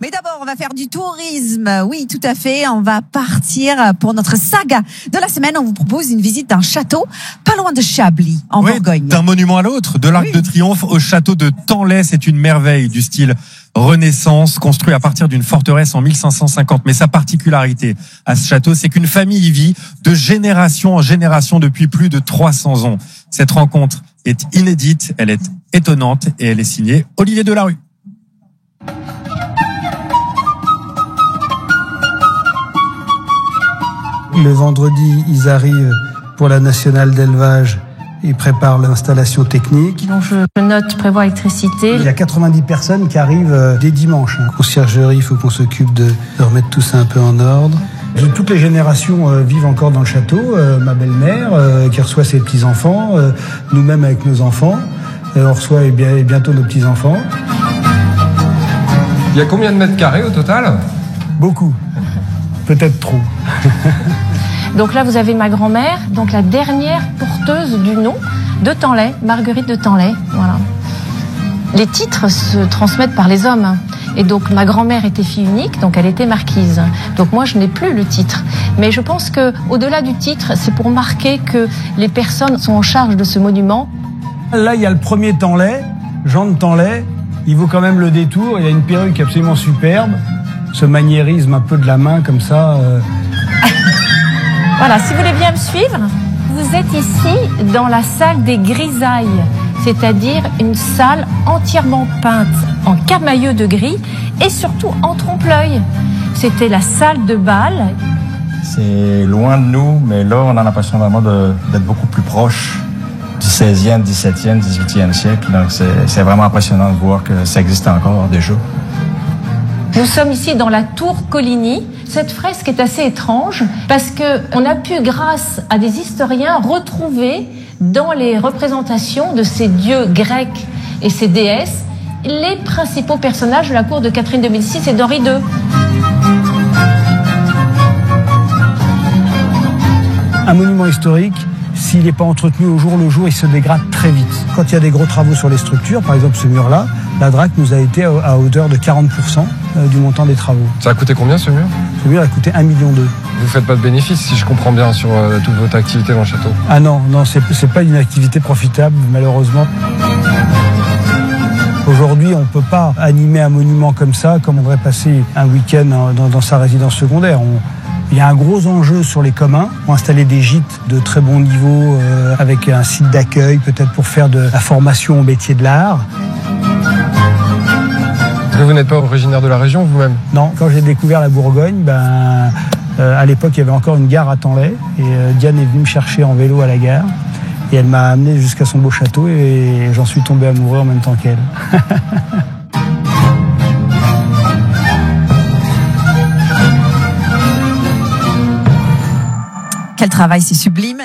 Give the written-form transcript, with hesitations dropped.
Mais d'abord, on va faire du tourisme. Oui, tout à fait. On va partir pour notre saga de la semaine. On vous propose une visite d'un château pas loin de Chablis, en Bourgogne. D'un monument à l'autre, de l'Arc de Triomphe au château de Tanlay. C'est une merveille du style Renaissance, construit à partir d'une forteresse en 1550. Mais sa particularité à ce château, c'est qu'une famille y vit de génération en génération depuis plus de 300 ans. Cette rencontre est inédite, elle est étonnante et elle est signée Olivier Delarue. Le vendredi, ils arrivent pour la nationale d'élevage. Ils préparent l'installation technique. Donc je note prévoir électricité. Il y a 90 personnes qui arrivent dès dimanche. Conciergerie, il faut qu'on s'occupe de remettre tout ça un peu en ordre. Toutes les générations vivent encore dans le château. Ma belle-mère qui reçoit ses petits-enfants, nous-mêmes avec nos enfants. On reçoit bientôt nos petits-enfants. Il y a combien de mètres carrés au total ? Beaucoup. Peut-être trop. Donc là, vous avez ma grand-mère, donc la dernière porteuse du nom de Tanlay, Marguerite de Tanlay. Voilà. Les titres se transmettent par les hommes. Et donc ma grand-mère était fille unique, donc elle était marquise. Donc moi, je n'ai plus le titre. Mais je pense que au-delà du titre, c'est pour marquer que les personnes sont en charge de ce monument. Là, il y a le premier Tanlay, Jean de Tanlay. Il vaut quand même le détour. Il a une perruque absolument superbe. Ce maniérisme un peu de la main comme ça. Voilà, si vous voulez bien me suivre, vous êtes ici dans la salle des grisailles, c'est-à-dire une salle entièrement peinte en camailleux de gris et surtout en trompe-l'œil. C'était la salle de bal. C'est loin de nous, mais là, on a l'impression vraiment d'être beaucoup plus proche du 16e, 17e, 18e siècle. Donc, c'est vraiment impressionnant de voir que ça existe encore déjà. Nous sommes ici dans la tour Coligny. Cette fresque est assez étrange parce qu'on a pu, grâce à des historiens, retrouver dans les représentations de ces dieux grecs et ces déesses les principaux personnages de la cour de Catherine de Médicis et d'Henri II. Un monument historique, s'il n'est pas entretenu au jour le jour, il se dégrade très vite. Quand il y a des gros travaux sur les structures, par exemple ce mur-là, la DRAC nous a été à hauteur de 40% du montant des travaux. Ça a coûté combien ce mur ? Ce mur a coûté 1,2 million. Vous faites pas de bénéfices, si je comprends bien, sur toute votre activité dans le château ? Ah non, c'est pas une activité profitable, malheureusement. Aujourd'hui, on ne peut pas animer un monument comme ça, comme on devrait passer un week-end dans sa résidence secondaire. Il y a un gros enjeu sur les communs pour installer des gîtes de très bon niveau avec un site d'accueil, peut-être pour faire de la formation au métier de l'art. Est-ce que vous n'êtes pas originaire de la région vous-même ? Non, quand j'ai découvert la Bourgogne, à l'époque il y avait encore une gare à Tanlay et Diane est venue me chercher en vélo à la gare et elle m'a amené jusqu'à son beau château et j'en suis tombé amoureux en même temps qu'elle. Quel travail, c'est sublime.